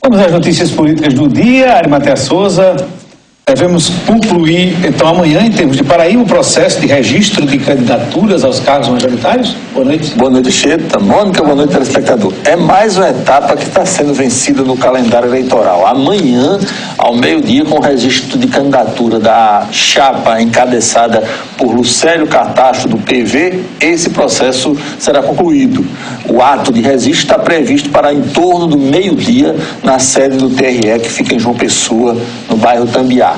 Vamos às notícias políticas do dia. Arimatea Souza. Devemos concluir, então, amanhã, em termos de Paraíba, o processo de registro de candidaturas aos cargos majoritários? Boa noite. Boa noite, Cheta. Mônica, boa noite, telespectador. É mais uma etapa que está sendo vencida no calendário eleitoral. Amanhã, ao meio-dia, com o registro de candidatura da chapa encabeçada por Lucélio Cartacho, do PV, esse processo será concluído. O ato de registro está previsto para em torno do meio-dia na sede do TRE, que fica em João Pessoa, no bairro Tambiá.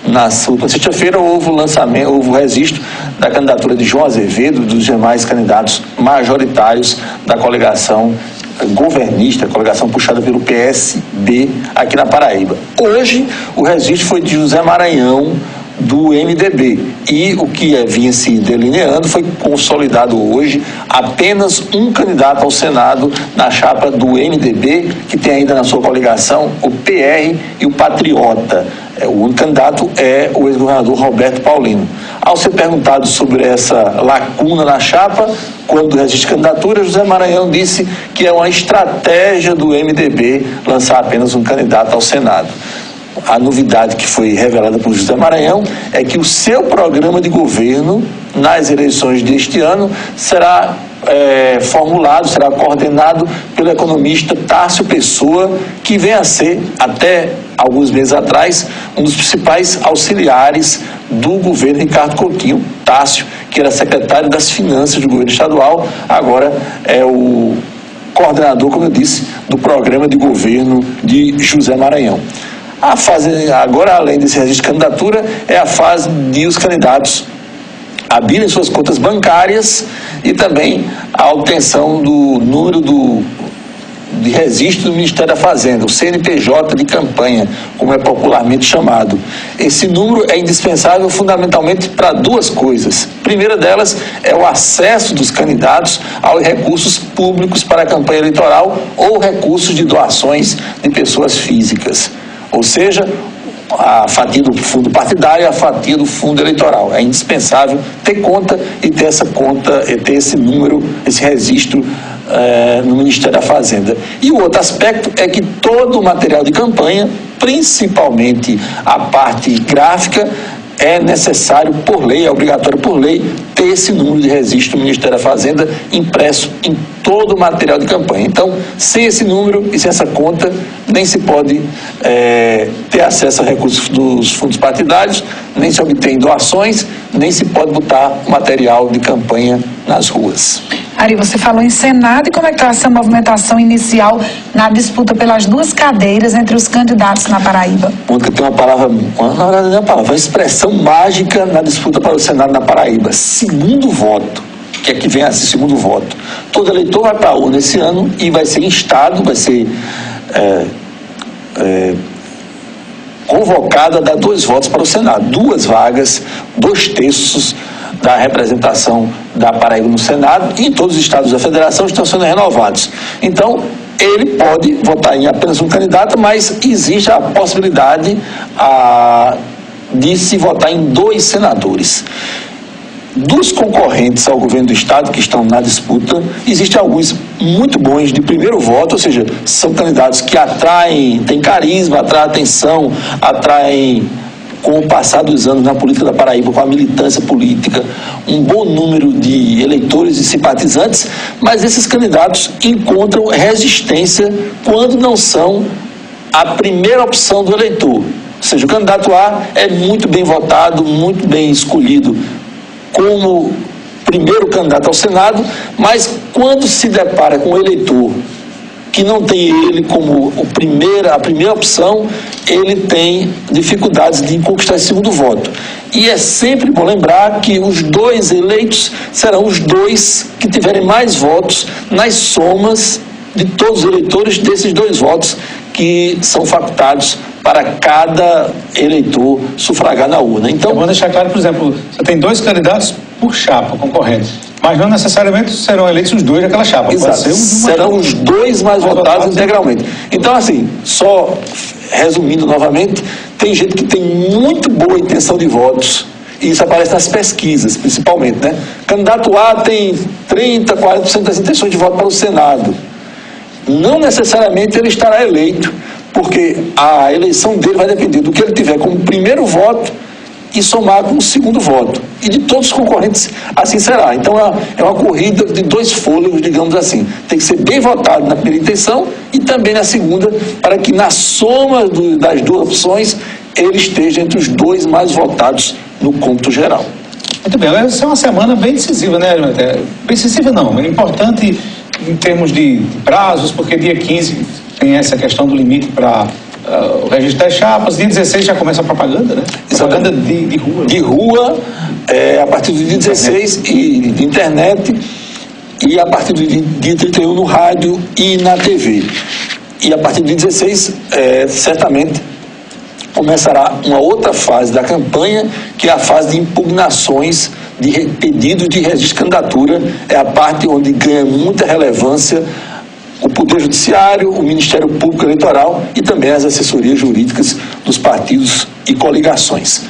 Na última sexta-feira houve o registro da candidatura de João Azevedo e dos demais candidatos majoritários da coligação governista, coligação puxada pelo PSB aqui na Paraíba. Hoje, o registro foi de José Maranhão, do MDB, e o que vinha se delineando foi consolidado hoje apenas um candidato ao Senado na chapa do MDB, que tem ainda na sua coligação o PR e o Patriota. O único candidato é o ex-governador Roberto Paulino. Ao ser perguntado sobre essa lacuna na chapa, quando existe candidatura, José Maranhão disse que é uma estratégia do MDB lançar apenas um candidato ao Senado. A novidade que foi revelada por José Maranhão é que o seu programa de governo nas eleições deste ano será formulado, será coordenado pelo economista Tássio Pessoa, que vem a ser, até alguns meses atrás, um dos principais auxiliares do governo Ricardo Coutinho. Tássio, que era secretário das Finanças do governo estadual, agora é o coordenador, como eu disse, do programa de governo de José Maranhão. A fase, agora, além desse registro de candidatura, é a fase de os candidatos abrirem suas contas bancárias e também a obtenção do número de registro do Ministério da Fazenda, o CNPJ de campanha, como é popularmente chamado. Esse número é indispensável fundamentalmente para duas coisas. A primeira delas é o acesso dos candidatos aos recursos públicos para a campanha eleitoral ou recursos de doações de pessoas físicas. Ou seja, a fatia do fundo partidário e a fatia do fundo eleitoral. É indispensável ter conta e ter essa conta, e ter esse número, esse registro no Ministério da Fazenda. E o outro aspecto é que todo o material de campanha, principalmente a parte gráfica, é necessário por lei, é obrigatório por lei, ter esse número de registro do Ministério da Fazenda impresso em todo o material de campanha. Então, sem esse número e sem essa conta, nem se pode ter acesso a recursos dos fundos partidários, nem se obtém doações, nem se pode botar material de campanha nas ruas. Ari, você falou em Senado, e como é que está essa movimentação inicial na disputa pelas duas cadeiras entre os candidatos na Paraíba? Mônica, tem uma palavra, na verdade não é uma palavra, uma expressão mágica na disputa para o Senado na Paraíba: segundo voto, que é que vem a ser segundo voto. Todo eleitor vai para a urna esse ano e vai ser instado, vai ser convocado a dar 2 votos para o Senado, 2 vagas, 2/3 da representação da Paraíba no Senado, e em todos os estados da federação estão sendo renovados. Então, ele pode votar em apenas um candidato, mas existe a possibilidade de se votar em 2 senadores. Dos concorrentes ao governo do estado que estão na disputa, existem alguns muito bons de primeiro voto, ou seja, são candidatos que atraem, têm carisma, atraem atenção, atraem, com o passar dos anos na política da Paraíba, com a militância política, um bom número de eleitores e simpatizantes, mas esses candidatos encontram resistência quando não são a primeira opção do eleitor. Ou seja, o candidato A é muito bem votado, muito bem escolhido como primeiro candidato ao Senado, mas quando se depara com o eleitor que não tem ele como a primeira opção, ele tem dificuldades de conquistar esse segundo voto. E é sempre bom lembrar que os 2 eleitos serão os 2 que tiverem mais votos nas somas de todos os eleitores desses 2 votos que são facultados para cada eleitor sufragar na urna. Então, vamos deixar claro, por exemplo, você tem 2 candidatos por chapa concorrentes, mas não necessariamente serão eleitos os 2 daquela chapa. Exato. Serão os 2 mais votados integralmente. Então, assim, só resumindo novamente, tem gente que tem muito boa intenção de votos, e isso aparece nas pesquisas, principalmente, né? Candidato A tem 30%, 40% das intenções de voto para o Senado. Não necessariamente ele estará eleito, porque a eleição dele vai depender do que ele tiver como primeiro voto e somar com o segundo voto. E de todos os concorrentes, assim será. Então é uma corrida de dois fôlegos, digamos assim. Tem que ser bem votado na primeira intenção e também na segunda, para que na soma das duas opções ele esteja entre os dois mais votados no cômputo geral. Muito bem, essa é uma semana bem decisiva, né? Bem decisiva não, é importante em termos de prazos, porque dia 15 tem essa questão do limite para o registro das chapas, dia 16 já começa a propaganda, né? Propaganda de rua. De rua, a partir do dia 16 e de internet, e a partir do dia 31 no rádio e na TV. E a partir do dia 16, certamente, começará uma outra fase da campanha, que é a fase de impugnações de pedidos de registro de candidatura. É a parte onde ganha muita relevância o Poder Judiciário, o Ministério Público Eleitoral e também as assessorias jurídicas dos partidos e coligações.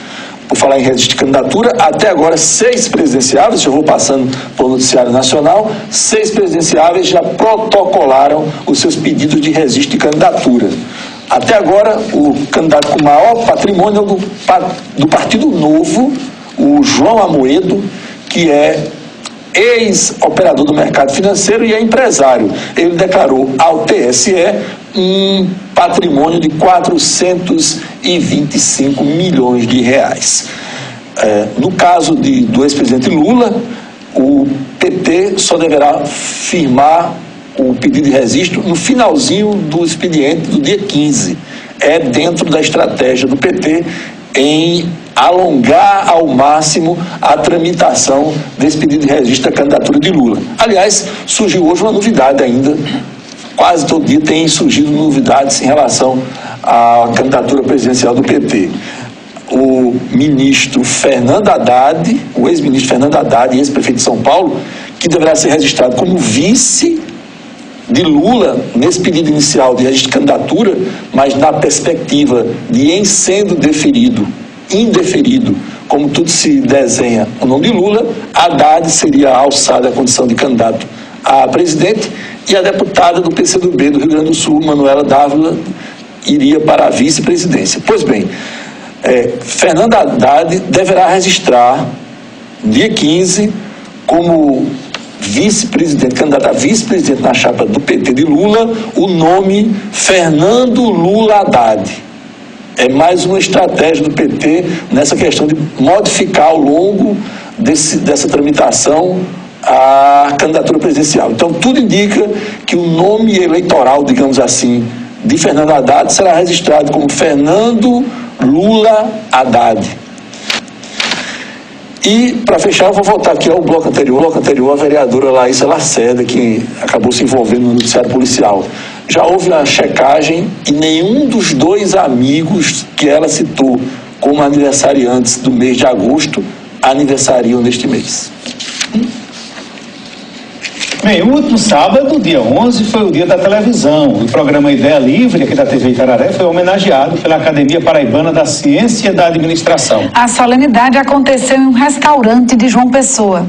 Por falar em registro de candidatura, até agora 6 presidenciáveis, já vou passando para o Noticiário Nacional, 6 presidenciáveis já protocolaram os seus pedidos de registro de candidatura. Até agora, o candidato com maior patrimônio do Partido Novo, o João Amoedo, que é ex-operador do mercado financeiro e é empresário. Ele declarou ao TSE um patrimônio de 425 milhões de reais. No caso do ex-presidente Lula, o PT só deverá firmar o pedido de registro no finalzinho do expediente do dia 15. É dentro da estratégia do PT em alongar ao máximo a tramitação desse pedido de registro da candidatura de Lula. Aliás, surgiu hoje uma novidade ainda. Quase todo dia tem surgido novidades em relação à candidatura presidencial do PT. O ministro Fernando Haddad, o ex-ministro Fernando Haddad, ex-prefeito de São Paulo, que deverá ser registrado como vice de Lula nesse pedido inicial de registro de candidatura, mas na perspectiva de, em sendo indeferido, como tudo se desenha o nome de Lula, Haddad seria alçado à condição de candidato a presidente e a deputada do PCdoB do Rio Grande do Sul, Manuela Dávila, iria para a vice-presidência. Pois bem, Fernando Haddad deverá registrar, dia 15, como vice-presidente, candidato a vice-presidente na chapa do PT de Lula, o nome Fernando Lula Haddad. É mais uma estratégia do PT nessa questão de modificar ao longo dessa tramitação a candidatura presidencial. Então, tudo indica que o nome eleitoral, digamos assim, de Fernando Haddad será registrado como Fernando Lula Haddad. E, para fechar, eu vou voltar aqui ao bloco anterior, a vereadora Laísa Lacerda, que acabou se envolvendo no noticiário policial. Já houve uma checagem e nenhum dos 2 amigos que ela citou como aniversariantes do mês de agosto aniversariam neste mês. Bem, o último sábado, dia 11, foi o dia da televisão. O programa Ideia Livre, aqui da TV Itararé, foi homenageado pela Academia Paraibana da Ciência da Administração. A solenidade aconteceu em um restaurante de João Pessoa.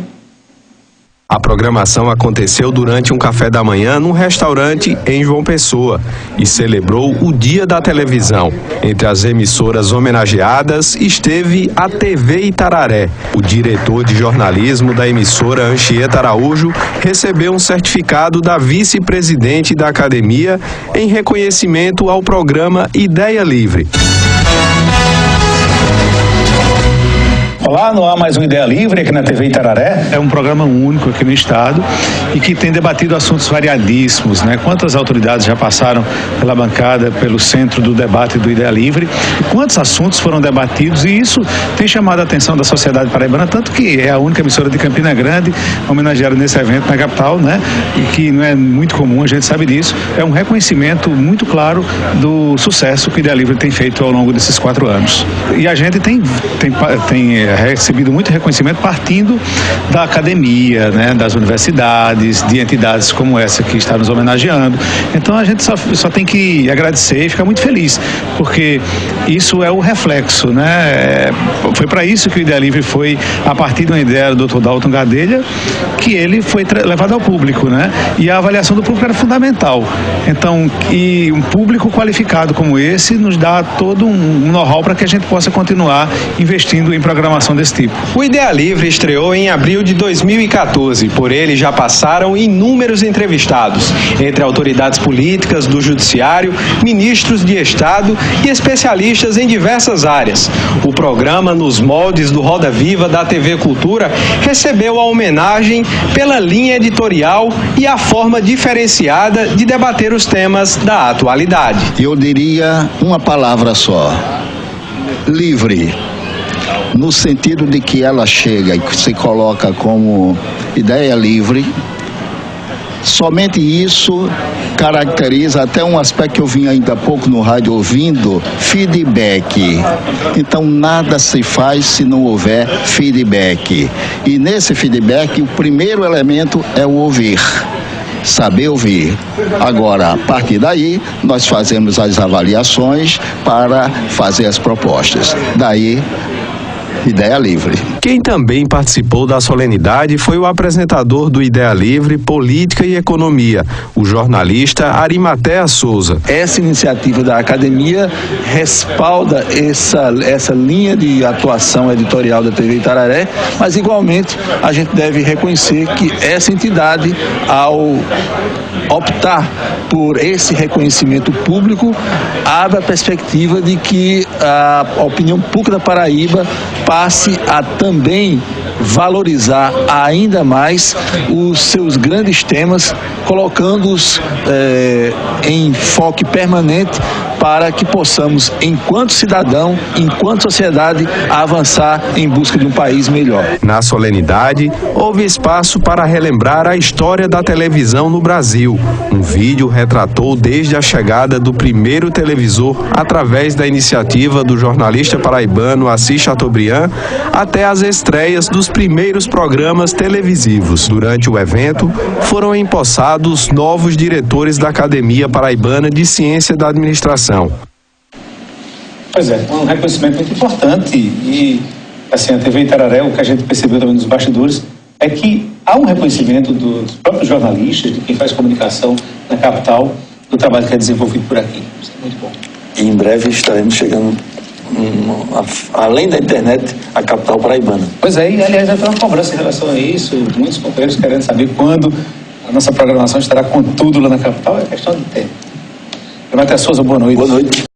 A programação aconteceu durante um café da manhã num restaurante em João Pessoa e celebrou o Dia da Televisão. Entre as emissoras homenageadas esteve a TV Itararé. O diretor de jornalismo da emissora, Anchieta Araújo, recebeu um certificado da vice-presidente da academia em reconhecimento ao programa Ideia Livre. Olá, no ar mais um Ideia Livre aqui na TV Itararé. É um programa único aqui no estado e que tem debatido assuntos variadíssimos, né? Quantas autoridades já passaram pela bancada, pelo centro do debate do Ideia Livre, e quantos assuntos foram debatidos, e isso tem chamado a atenção da sociedade paraibana, tanto que é a única emissora de Campina Grande homenageada nesse evento na capital, né? E que não é muito comum, a gente sabe disso. É um reconhecimento muito claro do sucesso que o Ideia Livre tem feito ao longo desses 4 anos. E a gente tem recebido muito reconhecimento partindo da academia, né, das universidades, de entidades como essa que está nos homenageando. Então a gente só tem que agradecer e ficar muito feliz, porque isso é o reflexo, né? Foi para isso que o Ideia Livre foi, a partir de uma ideia do Dr. Dalton Gadelha, que ele foi levado ao público, né? E a avaliação do público era fundamental. Então, e um público qualificado como esse nos dá todo um know-how para que a gente possa continuar investindo em programação desse tipo. O Ideia Livre estreou em abril de 2014. Por ele já passaram inúmeros entrevistados, entre autoridades políticas, do judiciário, ministros de Estado e especialistas em diversas áreas. O programa, nos moldes do Roda Viva da TV Cultura, recebeu a homenagem pela linha editorial e a forma diferenciada de debater os temas da atualidade. Eu diria uma palavra só: livre. No sentido de que ela chega e se coloca como ideia livre. Somente isso caracteriza até um aspecto que eu vim ainda há pouco no rádio ouvindo: feedback. Então nada se faz se não houver feedback. E nesse feedback o primeiro elemento é o ouvir. Saber ouvir. Agora, a partir daí, nós fazemos as avaliações para fazer as propostas. Daí, Ideia Livre. Quem também participou da solenidade foi o apresentador do Ideia Livre, Política e Economia, o jornalista Arimatea Souza. Essa iniciativa da academia respalda essa linha de atuação editorial da TV Itararé, mas igualmente a gente deve reconhecer que essa entidade, ao optar por esse reconhecimento público, abre a perspectiva de que a opinião pública da Paraíba passe a também valorizar ainda mais os seus grandes temas, colocando-os em enfoque permanente para que possamos, enquanto cidadão, enquanto sociedade, avançar em busca de um país melhor. Na solenidade, houve espaço para relembrar a história da televisão no Brasil. Um vídeo retratou desde a chegada do primeiro televisor através da iniciativa do jornalista paraibano Assis Chateaubriand até as estreias dos primeiros programas televisivos. Durante o evento, foram empossados novos diretores da Academia Paraibana de Ciência da Administração. Pois é, um reconhecimento muito importante e, assim, a TV Itararé, o que a gente percebeu também nos bastidores, é que há um reconhecimento dos próprios jornalistas, de quem faz comunicação na capital, do trabalho que é desenvolvido por aqui. Isso é muito bom. E em breve estaremos chegando, além da internet, à capital paraibana. Pois é, e aliás, vai ter uma cobrança em relação a isso, muitos companheiros querendo saber quando a nossa programação estará com tudo lá na capital, é questão de tempo. Arimatea Souza, boa noite. Boa noite.